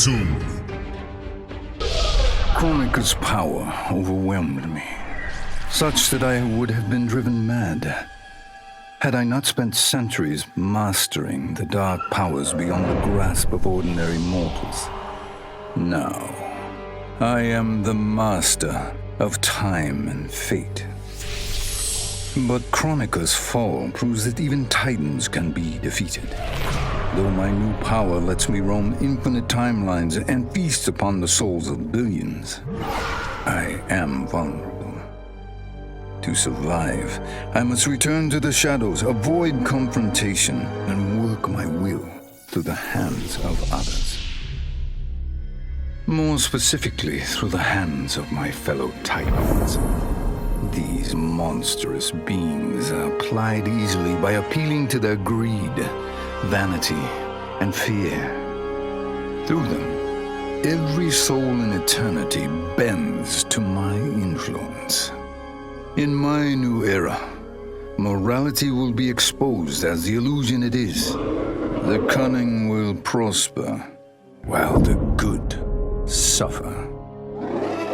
soon. Kronika's power overwhelmed me, such that I would have been driven mad had I not spent centuries mastering the dark powers beyond the grasp of ordinary mortals. Now, I am the master of time and fate. But Kronika's fall proves that even titans can be defeated. Though my new power lets me roam infinite timelines and feast upon the souls of billions, I am vulnerable. To survive, I must return to the shadows, avoid confrontation, and work my will through the hands of others. More specifically, through the hands of my fellow titans. These monstrous beings are plied easily by appealing to their greed, vanity, and fear. Through them, every soul in eternity bends to my influence. In my new era, morality will be exposed as the illusion it is. The cunning will prosper, while the good suffer.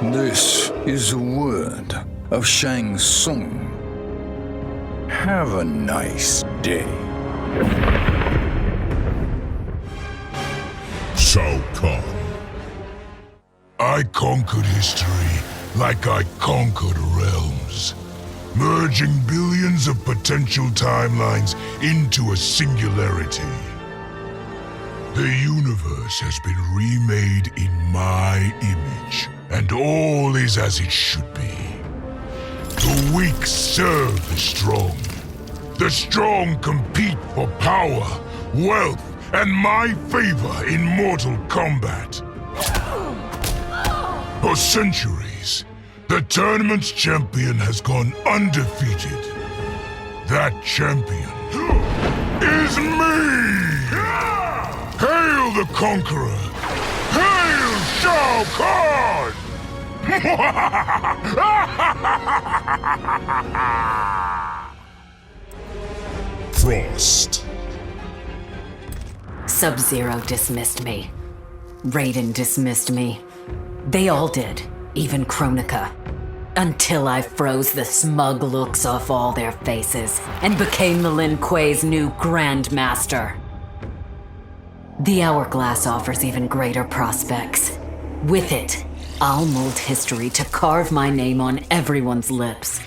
This is the word of Shang Tsung. Have a nice day. Shao Kahn. I conquered history like I conquered realms, merging billions of potential timelines into a singularity. The universe has been remade in my image, and all is as it should be. The weak serve the strong. The strong compete for power, wealth, and my favor in Mortal Kombat. For centuries, the tournament's champion has gone undefeated. That champion is me! Hail the Conqueror! Hail Shao Kahn! Frost. Sub-Zero dismissed me. Raiden dismissed me. They all did, even Kronika. Until I froze the smug looks off all their faces and became the Lin Kuei's new Grandmaster. The Hourglass offers even greater prospects. With it, I'll mold history to carve my name on everyone's lips.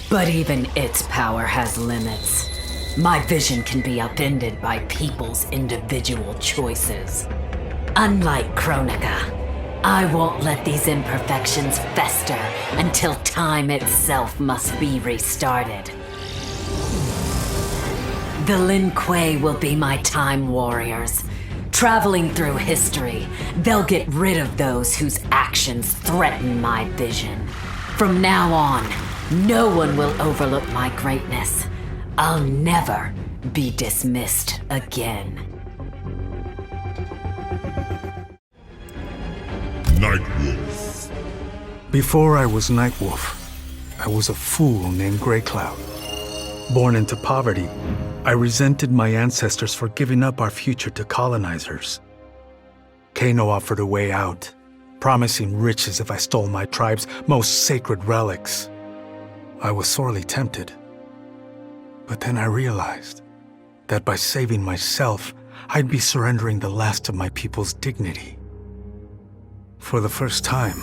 But even its power has limits. My vision can be upended by people's individual choices. Unlike Kronika, I won't let these imperfections fester until time itself must be restarted. The Lin Kuei will be my time warriors. Traveling through history, they'll get rid of those whose actions threaten my vision. From now on, no one will overlook my greatness. I'll never be dismissed again. Nightwolf. Before I was Nightwolf, I was a fool named Greycloud. Born into poverty, I resented my ancestors for giving up our future to colonizers. Kano offered a way out, promising riches if I stole my tribe's most sacred relics. I was sorely tempted. But then I realized that by saving myself, I'd be surrendering the last of my people's dignity. For the first time,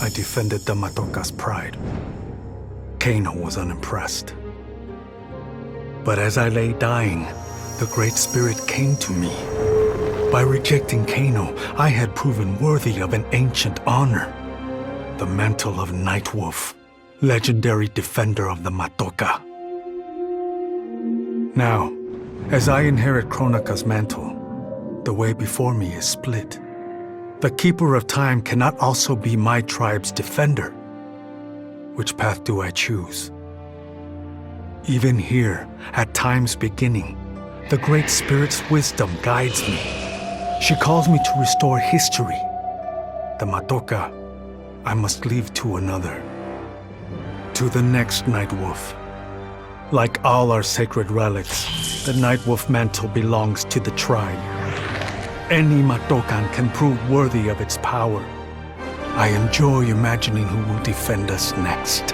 I defended the Matoka's pride. Kano was unimpressed. But as I lay dying, the Great Spirit came to me. By rejecting Kano, I had proven worthy of an ancient honor. The mantle of Nightwolf, legendary defender of the Matoka. Now, as I inherit Kronika's mantle, the way before me is split. The Keeper of Time cannot also be my tribe's defender. Which path do I choose? Even here, at time's beginning, the Great Spirit's wisdom guides me. She calls me to restore history. The Matoka, I must leave to another. To the next Nightwolf. Like all our sacred relics, the Nightwolf mantle belongs to the tribe. any Matokan can prove worthy of its power. I enjoy imagining who will defend us next.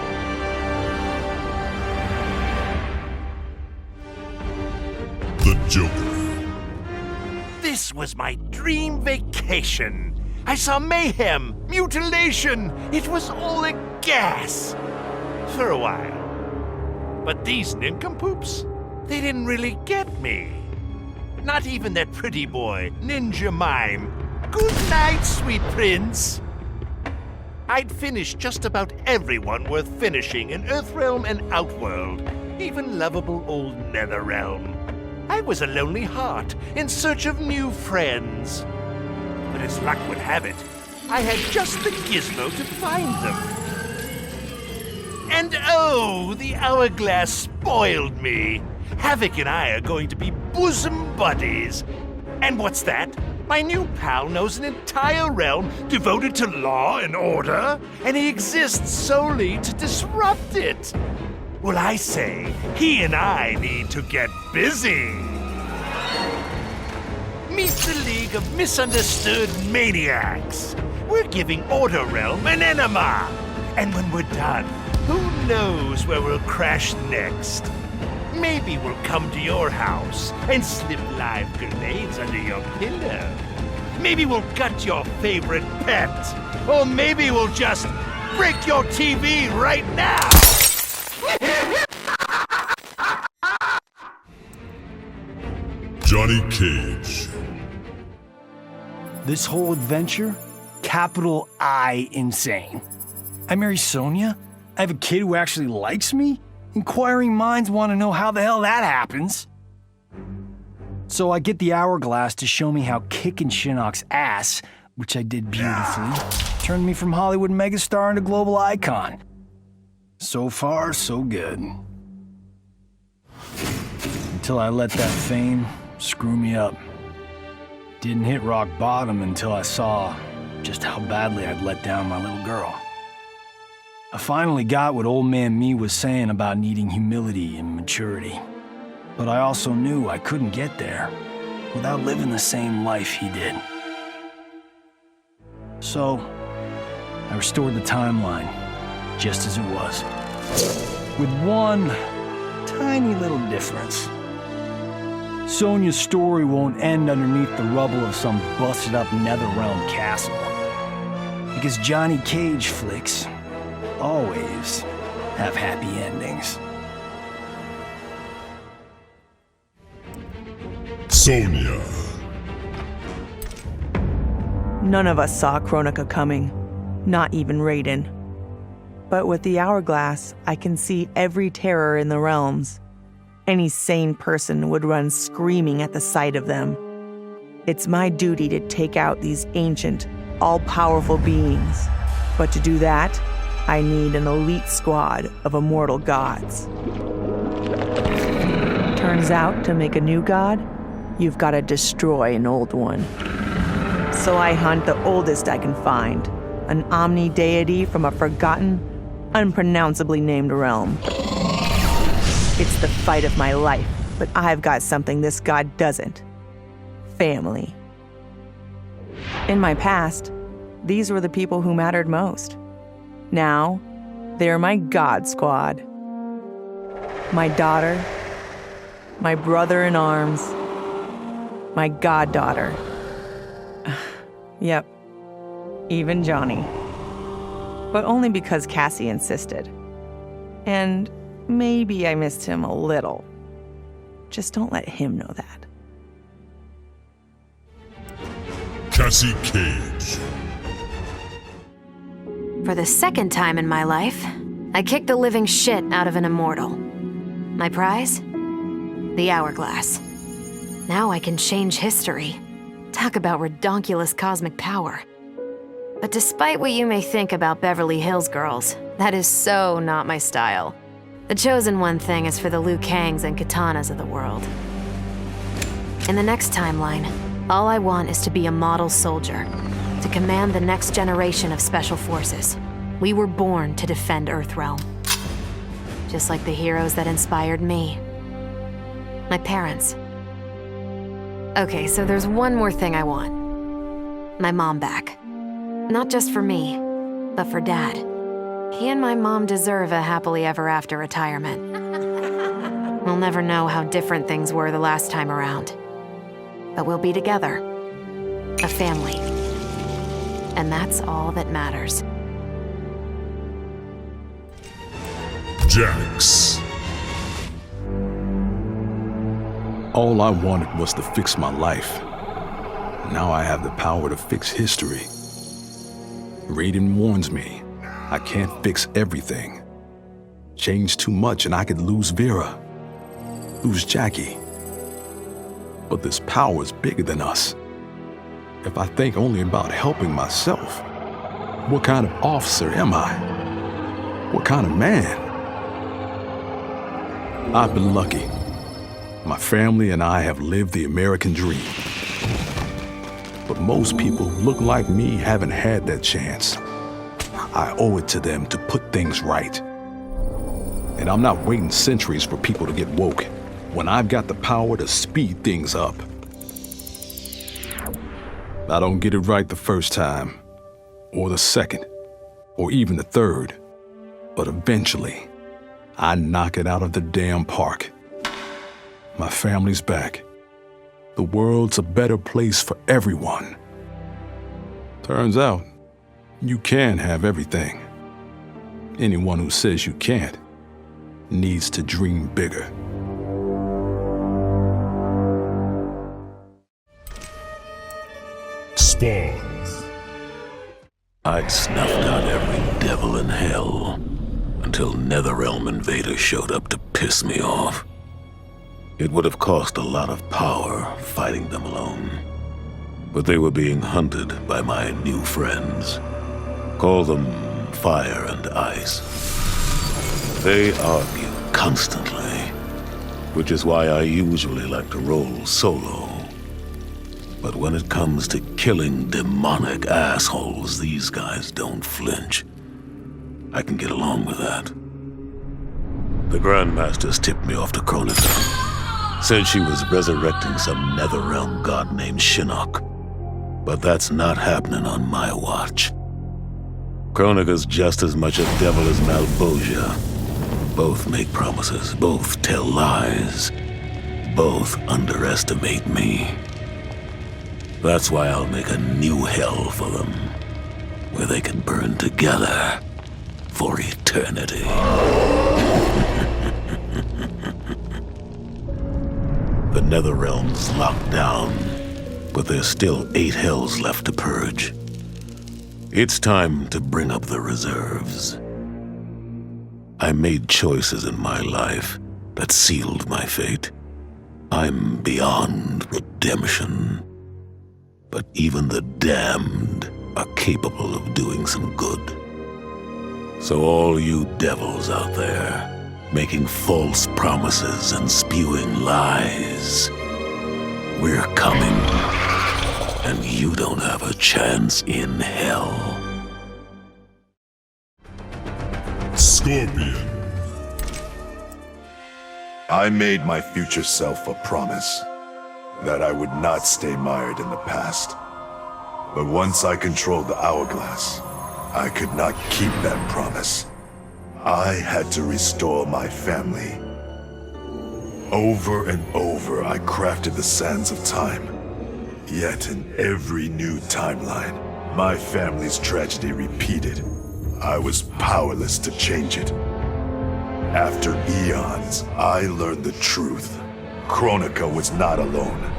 The Joker. This was my dream vacation. I saw mayhem, mutilation. It was all a gas. For a while. But these nincompoops, they didn't really get me. Not even that pretty boy, Ninja Mime. Good night, sweet prince. I'd finished just about everyone worth finishing in Earthrealm and Outworld, even lovable old Netherrealm. I was a lonely heart in search of new friends. But as luck would have it, I had just the gizmo to find them. And oh, the hourglass spoiled me. Havoc and I are going to be bosom buddies. And what's that? My new pal knows an entire realm devoted to law and order, and he exists solely to disrupt it. Well, I say, he and I need to get busy. Meet the League of Misunderstood Maniacs. We're giving Order Realm an enema. And when we're done, who knows where we'll crash next? Maybe we'll come to your house and slip live grenades under your pillow. Maybe we'll gut your favorite pet. Or maybe we'll just break your TV right now. Johnny Cage. This whole adventure, capital I insane. I marry Sonia? I have a kid who actually likes me? Inquiring minds want to know how the hell that happens. So I get the hourglass to show me how kicking Shinnok's ass, which I did beautifully, turned me from Hollywood megastar into global icon. So far, so good. Until I let that fame screw me up. Didn't hit rock bottom until I saw just how badly I'd let down my little girl. I finally got what old man me was saying about needing humility and maturity. But I also knew I couldn't get there without living the same life he did. So, I restored the timeline just as it was. With one tiny little difference. Sonia's story won't end underneath the rubble of some busted-up Netherrealm castle. Because Johnny Cage flicks always have happy endings. Sonia. None of us saw Kronika coming, not even Raiden. But with the hourglass, I can see every terror in the realms. Any sane person would run screaming at the sight of them. It's my duty to take out these ancient, all-powerful beings. But to do that, I need an elite squad of immortal gods. Turns out, to make a new god, you've got to destroy an old one. So I hunt the oldest I can find, an omni-deity from a forgotten, unpronounceably named realm. It's the fight of my life, but I've got something this god doesn't. Family. In my past, these were the people who mattered most. Now, they're my god squad. My daughter, my brother in arms, my goddaughter. Yep, even Johnny. But only because Cassie insisted. And maybe I missed him a little. Just don't let him know that. Cassie Cage. For the second time in my life, I kicked the living shit out of an immortal. My prize? The hourglass. Now I can change history. Talk about redonkulous cosmic power. But despite what you may think about Beverly Hills girls, that is so not my style. The chosen one thing is for the Liu Kangs and Katanas of the world. In the next timeline, all I want is to be a model soldier, to command the next generation of special forces. We were born to defend Earthrealm. Just like the heroes that inspired me. My parents. Okay, so there's one more thing I want. My mom back. Not just for me, but for Dad. He and my mom deserve a happily ever after retirement. We'll never know how different things were the last time around. But we'll be together. A family. And that's all that matters. Jax. All I wanted was to fix my life. Now I have the power to fix history. Raiden warns me, I can't fix everything. Change too much and I could lose Vera, lose Jackie. But this power is bigger than us. If I think only about helping myself, what kind of officer am I? What kind of man? I've been lucky. My family and I have lived the American dream. But most people who look like me haven't had that chance. I owe it to them to put things right. And I'm not waiting centuries for people to get woke when I've got the power to speed things up. I don't get it right the first time, or the second, or even the third, but eventually, I knock it out of the damn park. My family's back. The world's a better place for everyone. Turns out, you can have everything. Anyone who says you can't needs to dream bigger. Spawn. I'd snuffed out every devil in hell until Netherrealm invaders showed up to piss me off. It would have cost a lot of power fighting them alone. But they were being hunted by my new friends. Call them Fire and Ice. They argue constantly, which is why I usually like to roll solo. But when it comes to killing demonic assholes, these guys don't flinch. I can get along with that. The Grandmasters tipped me off to Kronika. Said she was resurrecting some Netherrealm god named Shinnok. But that's not happening on my watch. Kronika's just as much a devil as Malbosia. Both make promises, both tell lies, both underestimate me. That's why I'll make a new hell for them, where they can burn together for eternity. The Netherrealm's locked down, but there's still 8 hells left to purge. It's time to bring up the reserves. I made choices in my life that sealed my fate. I'm beyond redemption. But even the damned are capable of doing some good. So all you devils out there, making false promises and spewing lies, we're coming, and you don't have a chance in hell. Scorpion. I made my future self a promise that I would not stay mired in the past. But once I controlled the hourglass, I could not keep that promise. I had to restore my family. Over and over, I crafted the sands of time. Yet in every new timeline, my family's tragedy repeated. I was powerless to change it. After eons, I learned the truth. Kronika was not alone.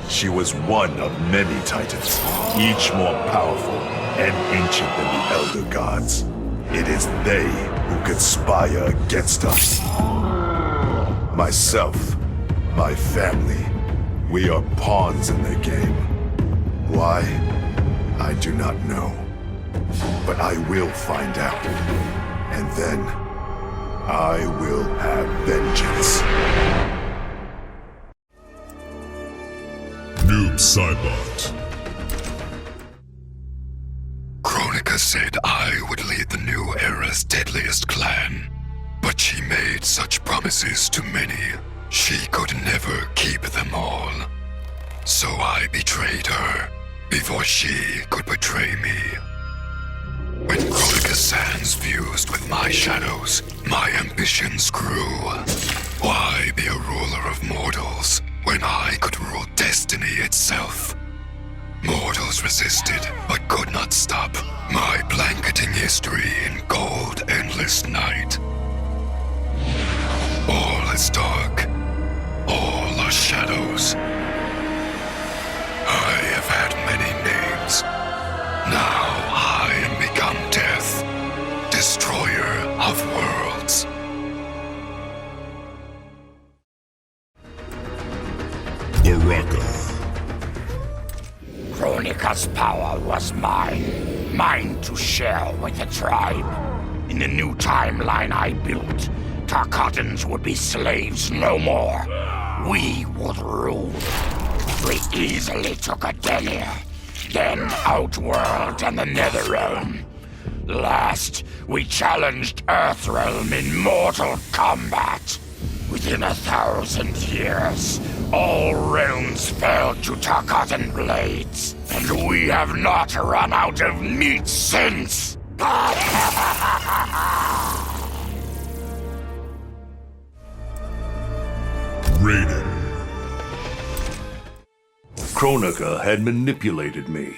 She was one of many titans, each more powerful and ancient than the Elder Gods. It is they who conspire against us. Myself, my family, we are pawns in their game. Why? I do not know. But I will find out. And then, I will have vengeance. Noob Saibot. Kronika said I would lead the new era's deadliest clan. But she made such promises to many, she could never keep them all. So I betrayed her before she could betray me. When Chronica's sands fused with my shadows, my ambitions grew. Why be a ruler of mortals when I could rule destiny itself? Mortals resisted, but could not stop my blanketing history in cold, endless night. All is dark. All are shadows. I have had many names. Now I am become death, destroyer of worlds. Baraka. Chronica's power was mine to share with the tribe. In the new timeline I built, Tarkatans would be slaves no more. We would rule. We easily took Adelia, then Outworld and the Netherrealm. Last, we challenged Earthrealm in Mortal Kombat. Within 1,000 years, all realms fell to Tarkatan blades, and we have not run out of meat since. Raiden. Chronica had manipulated me.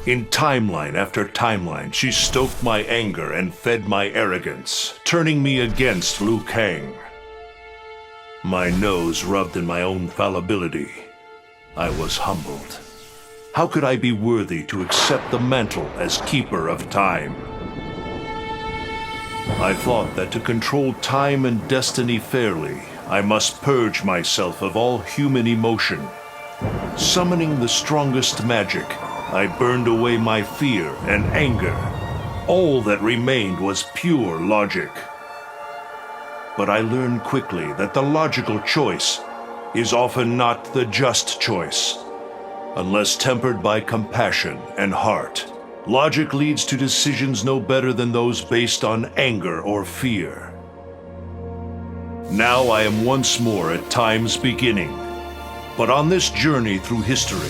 In timeline after timeline, she stoked my anger and fed my arrogance, turning me against Liu Kang. My nose rubbed in my own fallibility. I was humbled. How could I be worthy to accept the mantle as keeper of time? I thought that to control time and destiny fairly, I must purge myself of all human emotion. Summoning the strongest magic, I burned away my fear and anger. All that remained was pure logic. But I learned quickly that the logical choice is often not the just choice. Unless tempered by compassion and heart, logic leads to decisions no better than those based on anger or fear. Now I am once more at time's beginning. But on this journey through history,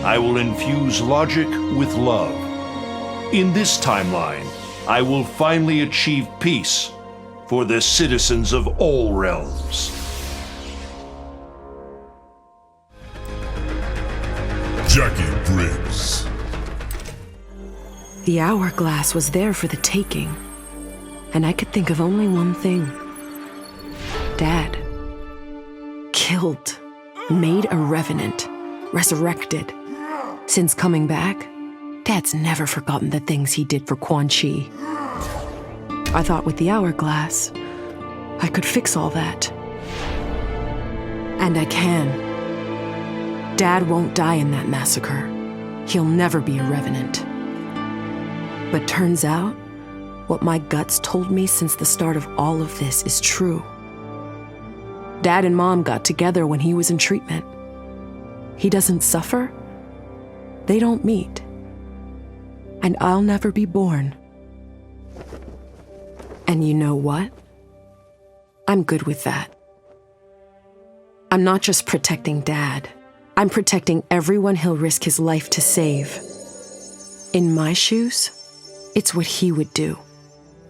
I will infuse logic with love. In this timeline, I will finally achieve peace for the citizens of all realms. Jackie Briggs. The hourglass was there for the taking, and I could think of only one thing. Dad. Killed. Made a revenant. Resurrected. Since coming back, Dad's never forgotten the things he did for Quan Chi. I thought with the hourglass, I could fix all that. And I can. Dad won't die in that massacre. He'll never be a revenant. But turns out, what my guts told me since the start of all of this is true. Dad and Mom got together when he was in treatment. He doesn't suffer. They don't meet. And I'll never be born. And you know what? I'm good with that. I'm not just protecting Dad. I'm protecting everyone he'll risk his life to save. In my shoes, it's what he would do.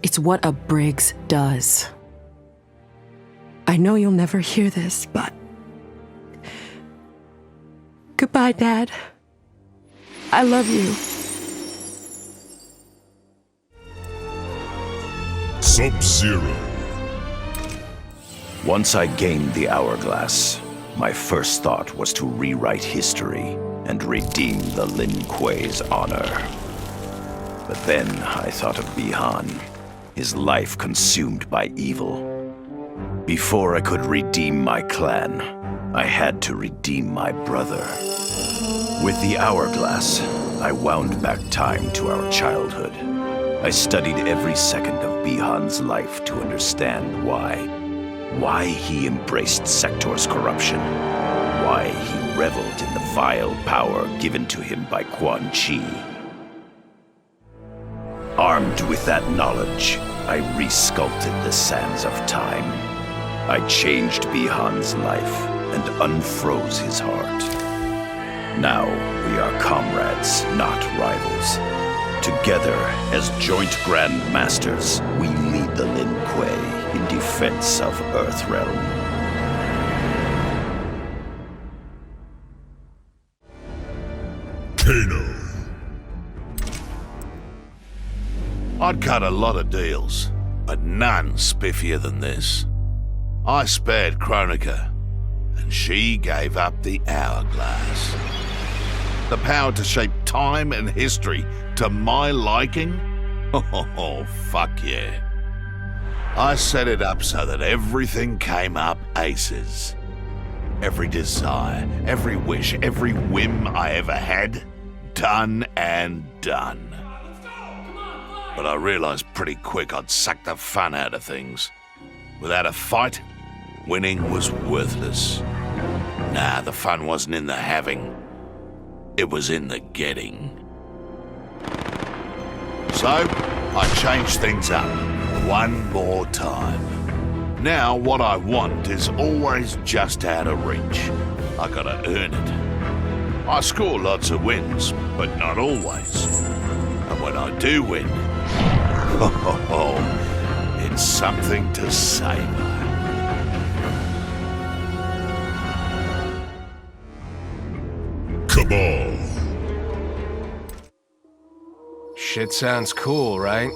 It's what a Briggs does. I know you'll never hear this, but... Goodbye, Dad. I love you. Sub-Zero. Once I gained the hourglass, my first thought was to rewrite history and redeem the Lin Kuei's honor. But then I thought of Bihan, his life consumed by evil. Before I could redeem my clan, I had to redeem my brother. With the hourglass, I wound back time to our childhood. I studied every second of Bihan's life to understand why he embraced Sector's corruption, why he reveled in the vile power given to him by Quan Chi. Armed with that knowledge, I resculpted the sands of time. I changed Bihan's life and unfroze his heart. Now we are comrades, not rivals. Together, as joint Grand Masters, we lead the Lin Kuei in defense of Earthrealm. Kano. I'd cut a lot of deals, but none spiffier than this. I spared Kronika, and she gave up the hourglass. The power to shape time and history to my liking? Oh, fuck yeah. I set it up so that everything came up aces. Every desire, every wish, every whim I ever had, done and done. But I realized pretty quick I'd sucked the fun out of things. Without a fight, winning was worthless. Nah, the fun wasn't in the having. It was in the getting. So, I changed things up one more time. Now, what I want is always just out of reach. I gotta earn it. I score lots of wins, but not always. And when I do win, it's something to savor. Cabal. Shit sounds cool, right?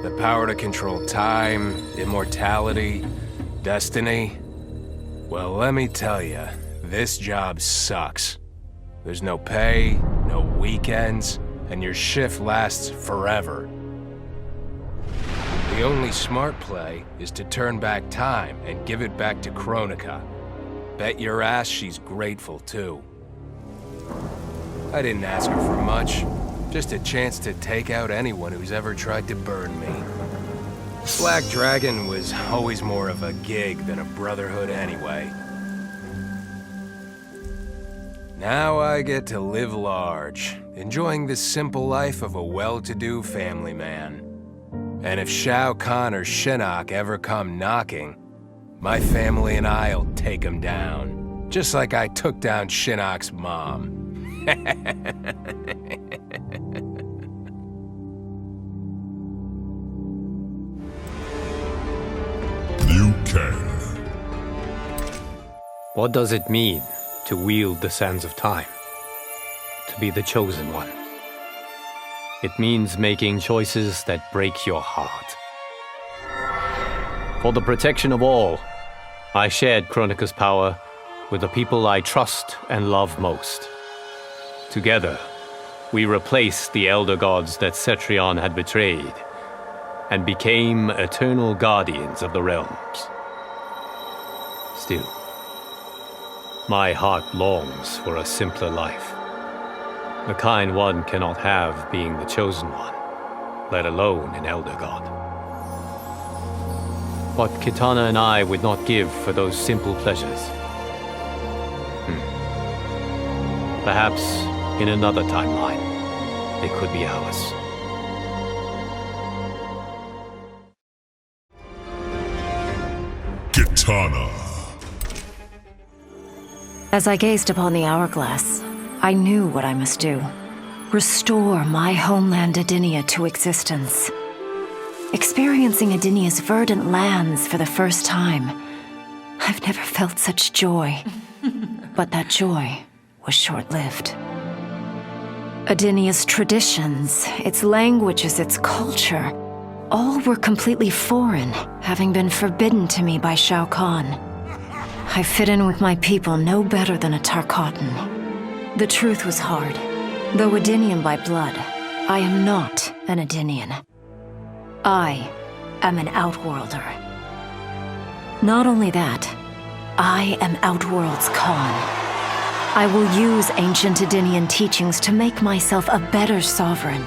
The power to control time, immortality, destiny. Well, let me tell you, this job sucks. There's no pay, no weekends, and your shift lasts forever. The only smart play is to turn back time and give it back to Kronika. Bet your ass she's grateful, too. I didn't ask her for much. Just a chance to take out anyone who's ever tried to burn me. Black Dragon was always more of a gig than a brotherhood anyway. Now I get to live large, enjoying the simple life of a well-to-do family man. And if Shao Kahn or Shinnok ever come knocking, my family and I'll take them down. Just like I took down Shinnok's mom. Liu Kang. What does it mean to wield the sands of time? To be the chosen one? It means making choices that break your heart. For the protection of all, I shared Kronika's power with the people I trust and love most. Together, we replaced the elder gods that Cetrion had betrayed, and became eternal guardians of the realms. Still, my heart longs for a simpler life. The kind one cannot have being the chosen one, let alone an elder god. What Kitana and I would not give for those simple pleasures. Perhaps in another timeline, they could be ours. Kitana. As I gazed upon the hourglass, I knew what I must do. Restore my homeland Adinia to existence. Experiencing Adinia's verdant lands for the first time, I've never felt such joy. But that joy was short-lived. Adinia's traditions, its languages, its culture, all were completely foreign, having been forbidden to me by Shao Kahn. I fit in with my people no better than a Tarkatan. The truth was hard. Though Adinian by blood, I am not an Adinian. I am an Outworlder. Not only that, I am Outworld's Khan. I will use ancient Adinian teachings to make myself a better sovereign.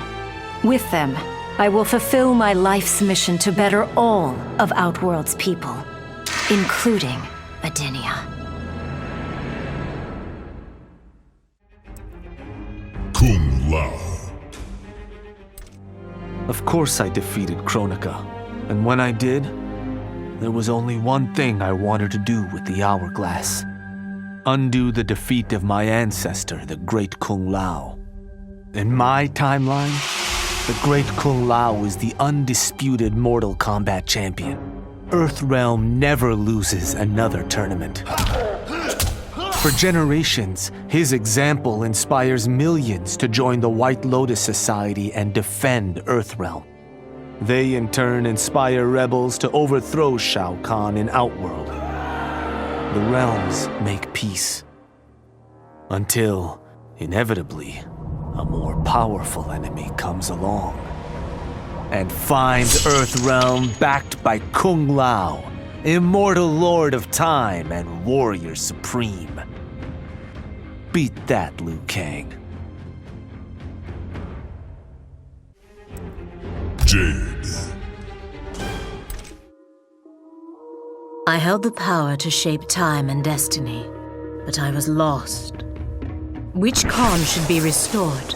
With them, I will fulfill my life's mission to better all of Outworld's people, including Adinia. Kung Lao. Of course I defeated Kronika, and when I did, there was only one thing I wanted to do with the hourglass. undo the defeat of my ancestor, the Great Kung Lao. In my timeline, the Great Kung Lao is the undisputed Mortal Kombat champion. Earthrealm never loses another tournament. For generations, his example inspires millions to join the White Lotus Society and defend Earthrealm. They in turn inspire rebels to overthrow Shao Kahn in Outworld. The realms make peace. Until, inevitably, a more powerful enemy comes along and finds Earthrealm backed by Kung Lao, immortal lord of time and warrior supreme. Beat that, Liu Kang. Jade. I held the power to shape time and destiny, but I was lost. Which Khan should be restored?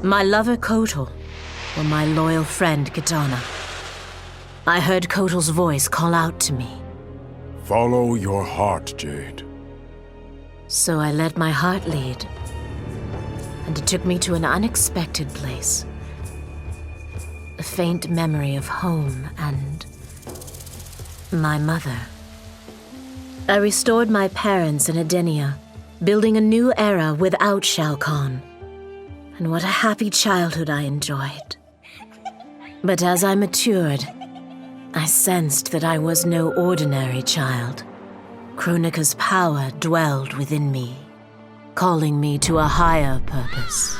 My lover Kotal, or my loyal friend Kitana? I heard Kotal's voice call out to me. Follow your heart, Jade. So I let my heart lead, and it took me to an unexpected place. A faint memory of home and my mother. I restored my parents in Edenia, building a new era without Shao Kahn. And what a happy childhood I enjoyed. But as I matured, I sensed that I was no ordinary child. Kronika's power dwelled within me, calling me to a higher purpose.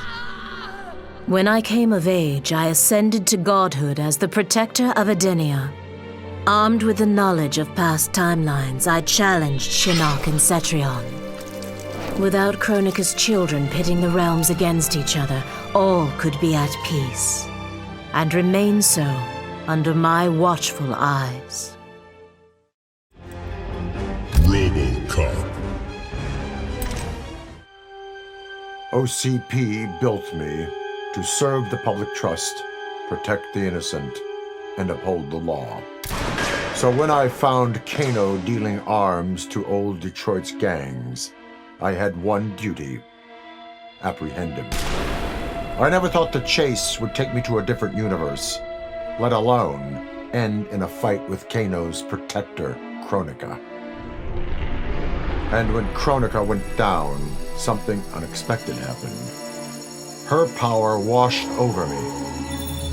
When I came of age, I ascended to godhood as the protector of Edenia. Armed with the knowledge of past timelines, I challenged Shinnok and Cetrion. Without Kronika's children pitting the realms against each other, all could be at peace, and remain so under my watchful eyes. RoboCop. OCP built me to serve the public trust, protect the innocent, and uphold the law. So when I found Kano dealing arms to old Detroit's gangs, I had one duty: apprehend him. I never thought the chase would take me to a different universe, let alone end in a fight with Kano's protector, Kronika. And when Kronika went down, something unexpected happened. Her power washed over me,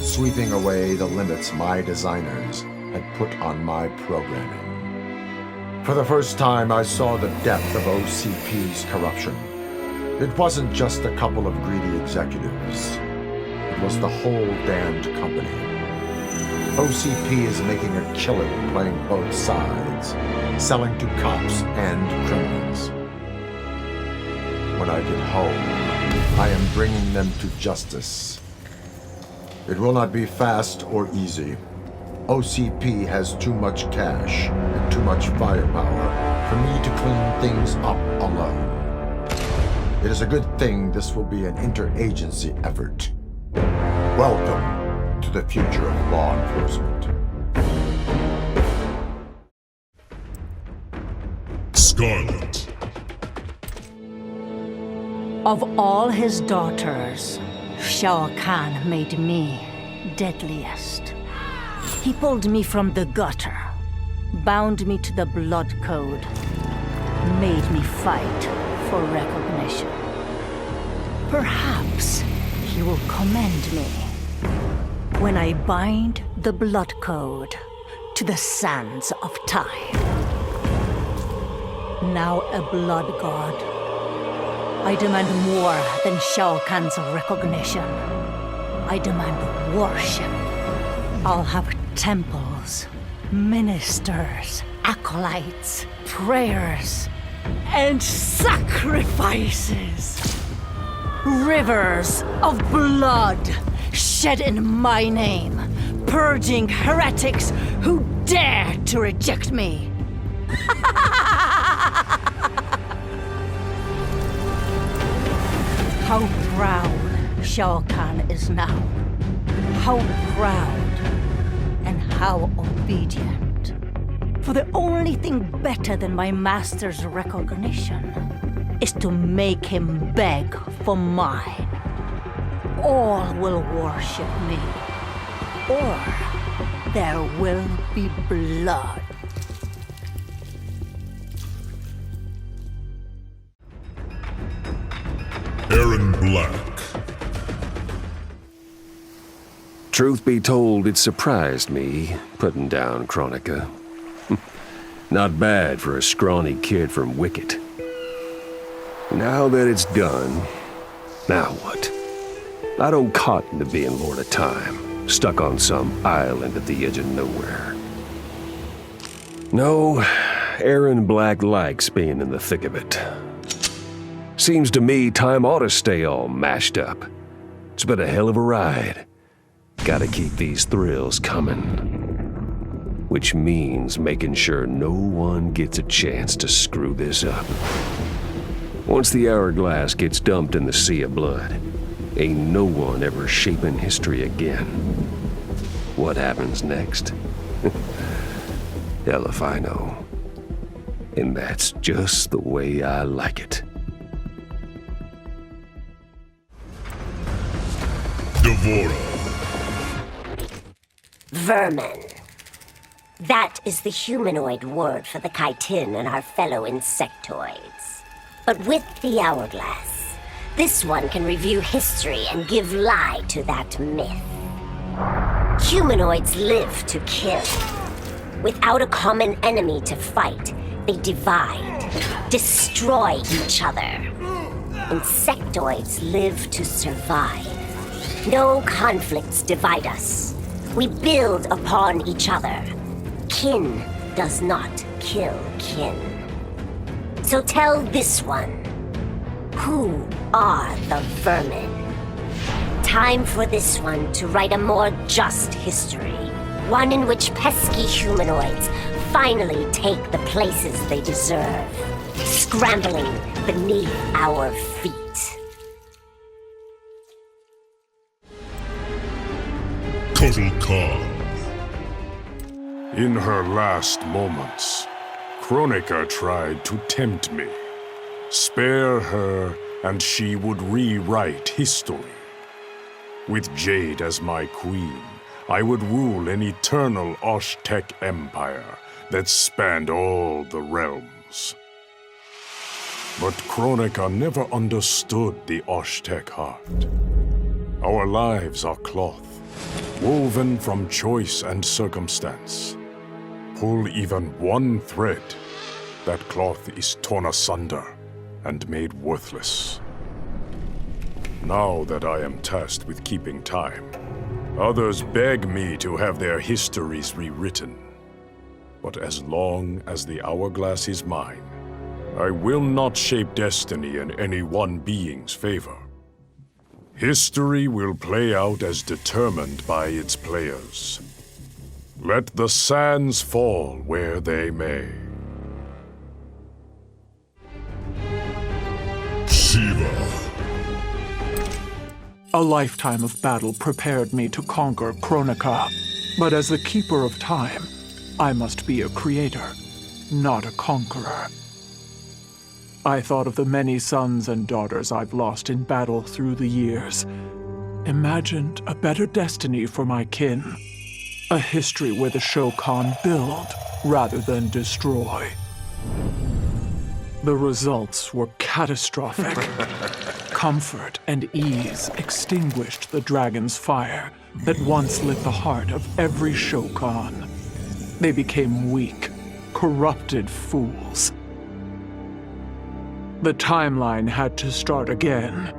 sweeping away the limits my designers had put on my programming. For the first time, I saw the depth of OCP's corruption. It wasn't just a couple of greedy executives. It was the whole damned company. OCP is making a killing playing both sides, selling to cops and criminals. When I get home, I am bringing them to justice. It will not be fast or easy. OCP has too much cash and too much firepower for me to clean things up alone. It is a good thing this will be an interagency effort. Welcome to the future of law enforcement. Scarlet. Of all his daughters, Shao Kahn made me deadliest. He pulled me from the gutter, bound me to the blood code, made me fight for recognition. Perhaps he will commend me when I bind the blood code to the sands of time. Now a blood god, I demand more than Shao Kahn's recognition. I demand worship. I'll have temples, ministers, acolytes, prayers, and sacrifices. Rivers of blood shed in my name, purging heretics who dare to reject me. How proud Shao Kahn is now. How proud and how obedient. For the only thing better than my master's recognition is to make him beg for mine. All will worship me, or there will be blood. Aaron Black. Truth be told, it surprised me, putting down Kronika. Not bad for a scrawny kid from Wicket. Now that it's done, now what? I don't cotton to being Lord of Time, stuck on some island at the edge of nowhere. No, Aaron Black likes being in the thick of it. Seems to me time ought to stay all mashed up. It's been a hell of a ride. Gotta keep these thrills coming. Which means making sure no one gets a chance to screw this up. Once the hourglass gets dumped in the sea of blood, ain't no one ever shaping history again. What happens next? Hell if I know. And that's just the way I like it. Devora. Vermin. That is the humanoid word for the chitin and our fellow insectoids. But with the hourglass, this one can review history and give lie to that myth. Humanoids live to kill. Without a common enemy to fight, they divide, destroy each other. Insectoids live to survive. No conflicts divide us. We build upon each other. Kin does not kill kin. So tell this one, who are the vermin? Time for this one to write a more just history. One in which pesky humanoids finally take the places they deserve, scrambling beneath our feet. Total Khan. In her last moments, Kronika tried to tempt me. Spare her, and she would rewrite history. With Jade as my queen, I would rule an eternal Osh-Tech empire that spanned all the realms. But Kronika never understood the Osh-Tech heart. Our lives are cloth, woven from choice and circumstance. Pull even one thread, that cloth is torn asunder and made worthless. Now that I am tasked with keeping time, others beg me to have their histories rewritten. But as long as the hourglass is mine, I will not shape destiny in any one being's favor. History will play out as determined by its players. Let the sands fall where they may. Shiva. A lifetime of battle prepared me to conquer Kronika. But as the Keeper of Time, I must be a creator, not a conqueror. I thought of the many sons and daughters I've lost in battle through the years. Imagined a better destiny for my kin. A history where the Shokan build rather than destroy. The results were catastrophic. Comfort and ease extinguished the dragon's fire that once lit the heart of every Shokan. They became weak, corrupted fools. The timeline had to start again.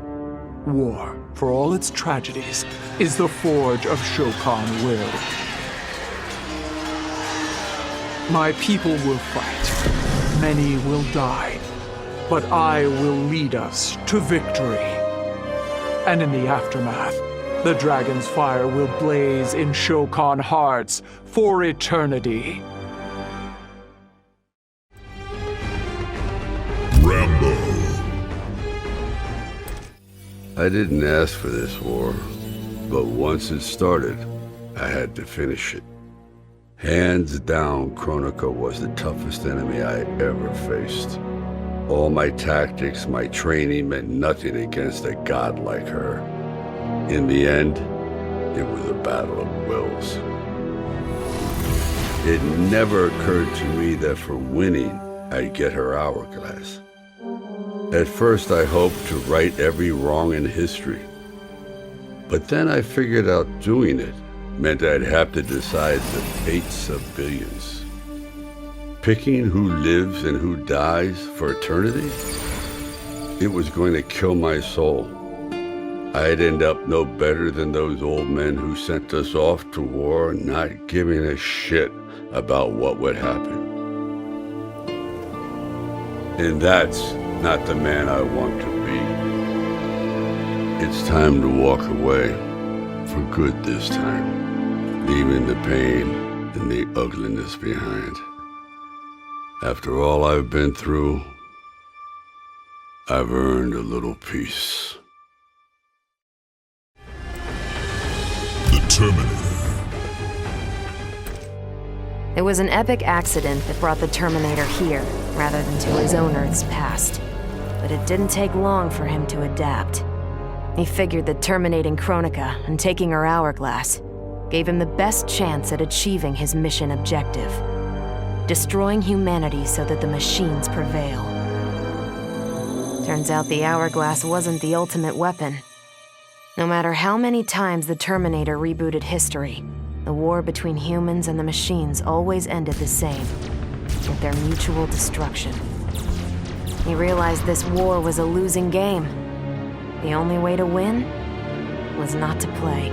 War, for all its tragedies, is the forge of Shokan will. My people will fight. Many will die. But I will lead us to victory. And in the aftermath, the dragon's fire will blaze in Shokan hearts for eternity. Rambo. I didn't ask for this war, but once it started, I had to finish it. Hands down, Kronika was the toughest enemy I ever faced. All my tactics, my training meant nothing against a god like her. In the end, it was a battle of wills. It never occurred to me that for winning, I'd get her hourglass. At first, I hoped to right every wrong in history. But then I figured out doing it meant I'd have to decide the fates of billions. Picking who lives and who dies for eternity? It was going to kill my soul. I'd end up no better than those old men who sent us off to war, not giving a shit about what would happen. And that's not the man I want to be. It's time to walk away, for good this time, leaving the pain and the ugliness behind. After all I've been through, I've earned a little peace. The Terminator. It was an epic accident that brought the Terminator here, rather than to his own Earth's past. But it didn't take long for him to adapt. He figured that terminating Kronika and taking her hourglass gave him the best chance at achieving his mission objective: destroying humanity so that the machines prevail. Turns out the hourglass wasn't the ultimate weapon. No matter how many times the Terminator rebooted history, the war between humans and the machines always ended the same, with their mutual destruction. He realized this war was a losing game. The only way to win was not to play.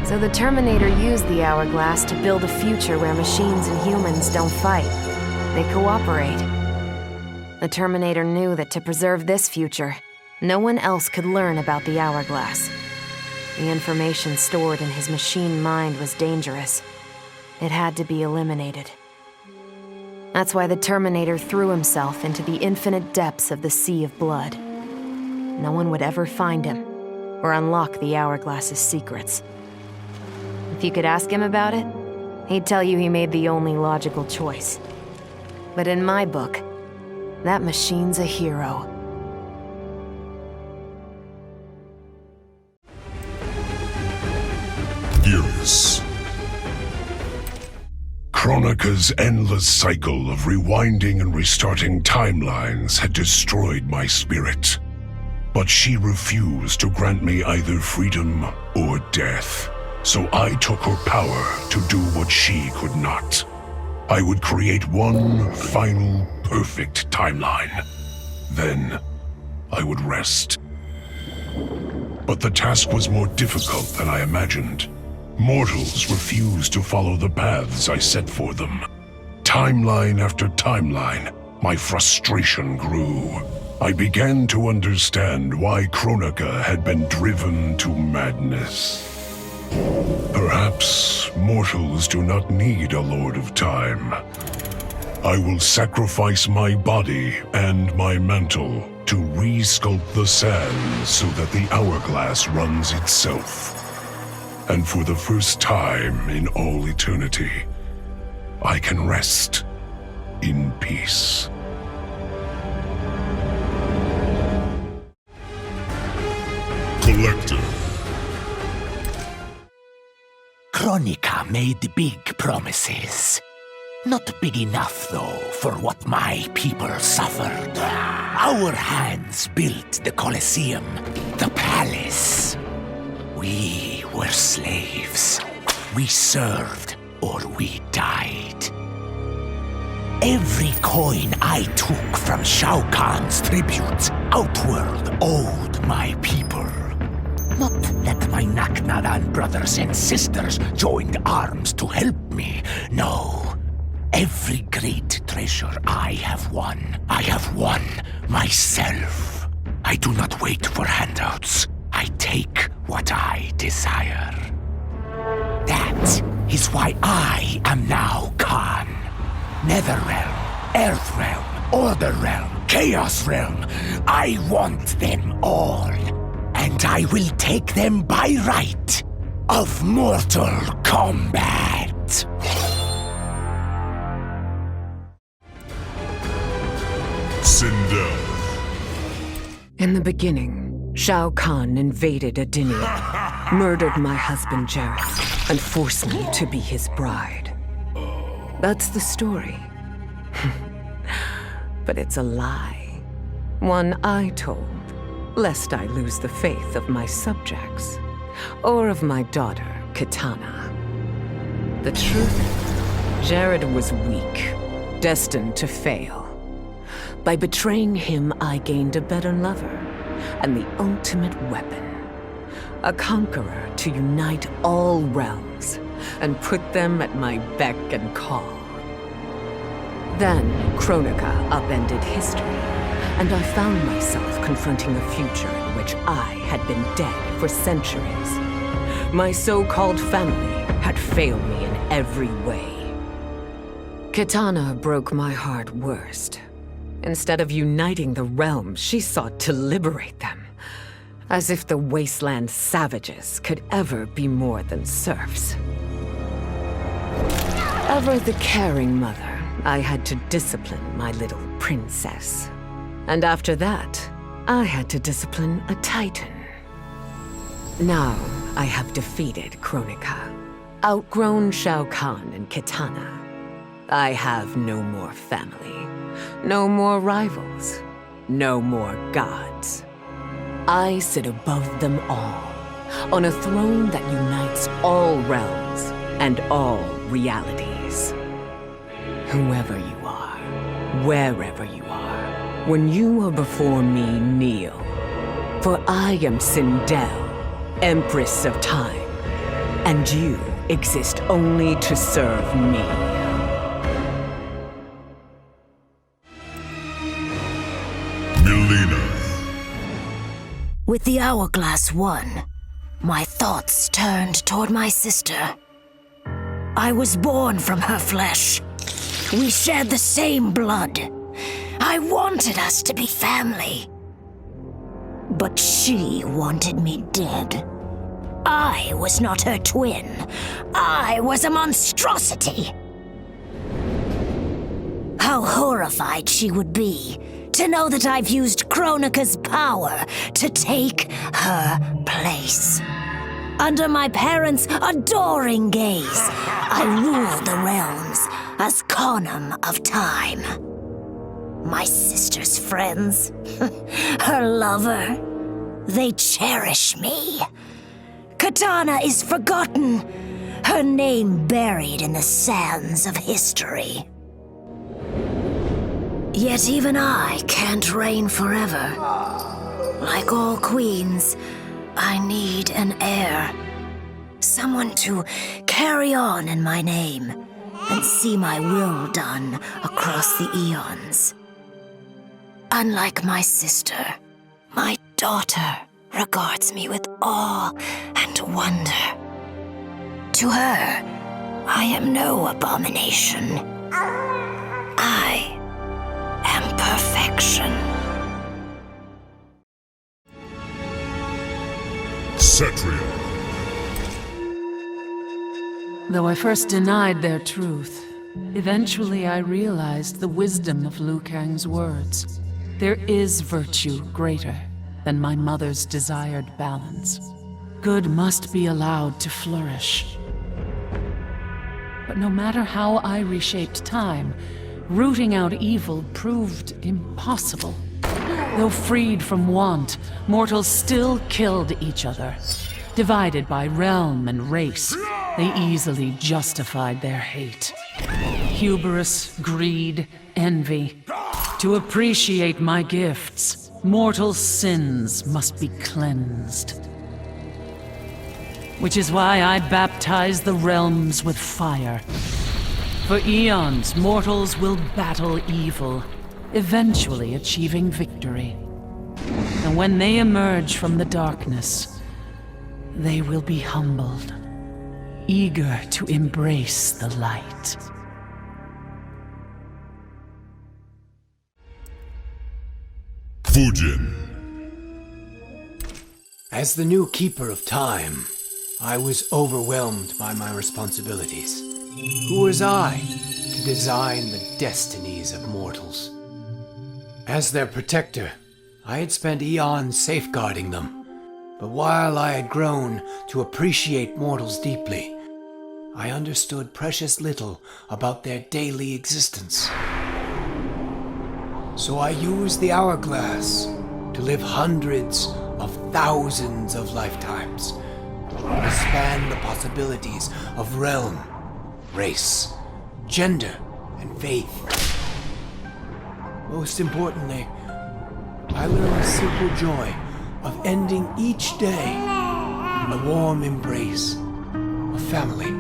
So the Terminator used the hourglass to build a future where machines and humans don't fight. They cooperate. The Terminator knew that to preserve this future, no one else could learn about the hourglass. The information stored in his machine mind was dangerous. It had to be eliminated. That's why the Terminator threw himself into the infinite depths of the Sea of Blood. No one would ever find him, or unlock the hourglass's secrets. If you could ask him about it, he'd tell you he made the only logical choice. But in my book, that machine's a hero. Furious. Kronika's endless cycle of rewinding and restarting timelines had destroyed my spirit. But she refused to grant me either freedom or death. So I took her power to do what she could not. I would create one final, perfect timeline. Then I would rest. But the task was more difficult than I imagined. Mortals refused to follow the paths I set for them. Timeline after timeline, my frustration grew. I began to understand why Kronika had been driven to madness. Perhaps mortals do not need a Lord of Time. I will sacrifice my body and my mantle to re-sculpt the sands so that the hourglass runs itself. And for the first time in all eternity, I can rest in peace. Collector. Kronika made big promises. Not big enough, though, for what my people suffered. Our hands built the Colosseum, the palace. We were slaves. We served or we died. Every coin I took from Shao Kahn's tributes outworld owed my people. Not that my Naknadan brothers and sisters joined arms to help me, no. Every great treasure I have won myself. I do not wait for handouts. I take what I desire. That is why I am now Khan. Netherrealm, Earthrealm, Order Realm, Chaos Realm. I want them all. And I will take them by right of Mortal Kombat. In the beginning, Shao Kahn invaded Adinia, murdered my husband Jared, and forced me to be his bride. That's the story. But it's a lie. One I told, lest I lose the faith of my subjects, or of my daughter, Kitana. The truth, Jared was weak, destined to fail. By betraying him, I gained a better lover, and the ultimate weapon. A conqueror to unite all realms, and put them at my beck and call. Then, Kronika upended history, and I found myself confronting a future in which I had been dead for centuries. My so-called family had failed me in every way. Kitana broke my heart worst. Instead of uniting the realms, she sought to liberate them. As if the wasteland savages could ever be more than serfs. Ever the caring mother, I had to discipline my little princess. And after that, I had to discipline a titan. Now, I have defeated Kronika, outgrown Shao Kahn and Kitana. I have no more family, no more rivals, no more gods. I sit above them all, on a throne that unites all realms and all realities. Whoever you are, wherever you are, when you are before me, kneel. For I am Sindel, Empress of Time, and you exist only to serve me. Melina. With the hourglass won, my thoughts turned toward my sister. I was born from her flesh. We shared the same blood. I wanted us to be family. But she wanted me dead. I was not her twin. I was a monstrosity. How horrified she would be to know that I've used Kronika's power to take her place. Under my parents' adoring gaze, I rule the realms as Conum of Time. My sister's friends, her lover, they cherish me. Kitana is forgotten, her name buried in the sands of history. Yet even I can't reign forever. Like all queens, I need an heir. Someone to carry on in my name and see my will done across the eons. Unlike my sister, my daughter regards me with awe and wonder. To her, I am no abomination. I am perfection. Cetrion. Though I first denied their truth, eventually I realized the wisdom of Liu Kang's words. There is virtue greater than my mother's desired balance. Good must be allowed to flourish. But no matter how I reshaped time, rooting out evil proved impossible. Though freed from want, mortals still killed each other. Divided by realm and race, they easily justified their hate. Hubris, greed, envy. To appreciate my gifts, mortal sins must be cleansed. Which is why I baptize the realms with fire. For eons, mortals will battle evil, eventually achieving victory. And when they emerge from the darkness, they will be humbled, eager to embrace the light. Fujin. As the new Keeper of Time, I was overwhelmed by my responsibilities. Who was I to design the destinies of mortals? As their protector, I had spent eons safeguarding them, but while I had grown to appreciate mortals deeply, I understood precious little about their daily existence. So I used the hourglass to live hundreds of thousands of lifetimes, to expand the possibilities of realm, race, gender, and faith. Most importantly, I learned the simple joy of ending each day in the warm embrace of family.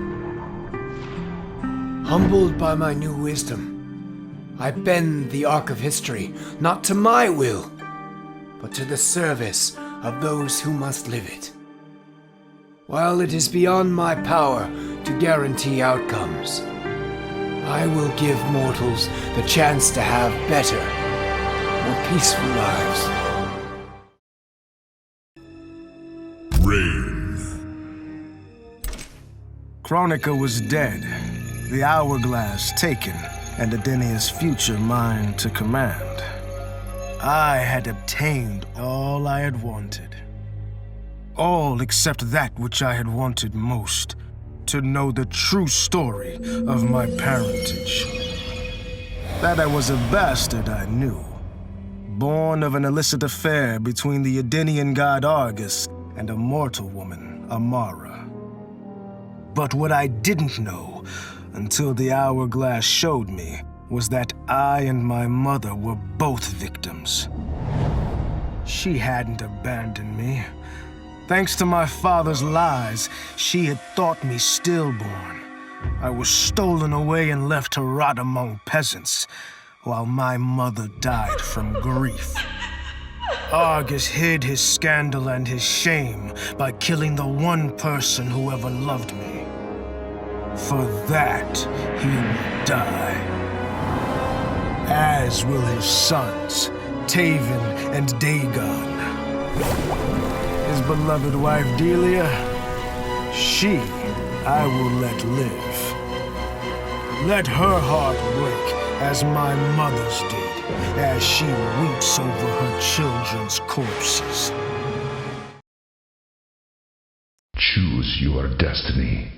Humbled by my new wisdom, I bend the arc of history not to my will, but to the service of those who must live it. While it is beyond my power to guarantee outcomes, I will give mortals the chance to have better, more peaceful lives. Rain. Kronika was dead, the hourglass taken, and Adenia's future mine to command. I had obtained all I had wanted. All except that which I had wanted most, to know the true story of my parentage. That I was a bastard I knew, born of an illicit affair between the Edenian god Argus and a mortal woman, Amara. But what I didn't know, until the hourglass showed me, was that I and my mother were both victims. She hadn't abandoned me. Thanks to my father's lies, she had thought me stillborn. I was stolen away and left to rot among peasants, while my mother died from grief. Argus hid his scandal and his shame by killing the one person who ever loved me. For that, he will die. As will his sons, Taven and Dagon. His beloved wife Delia, she I will let live. Let her heart break as my mother's did, as she weeps over her children's corpses. Choose your destiny.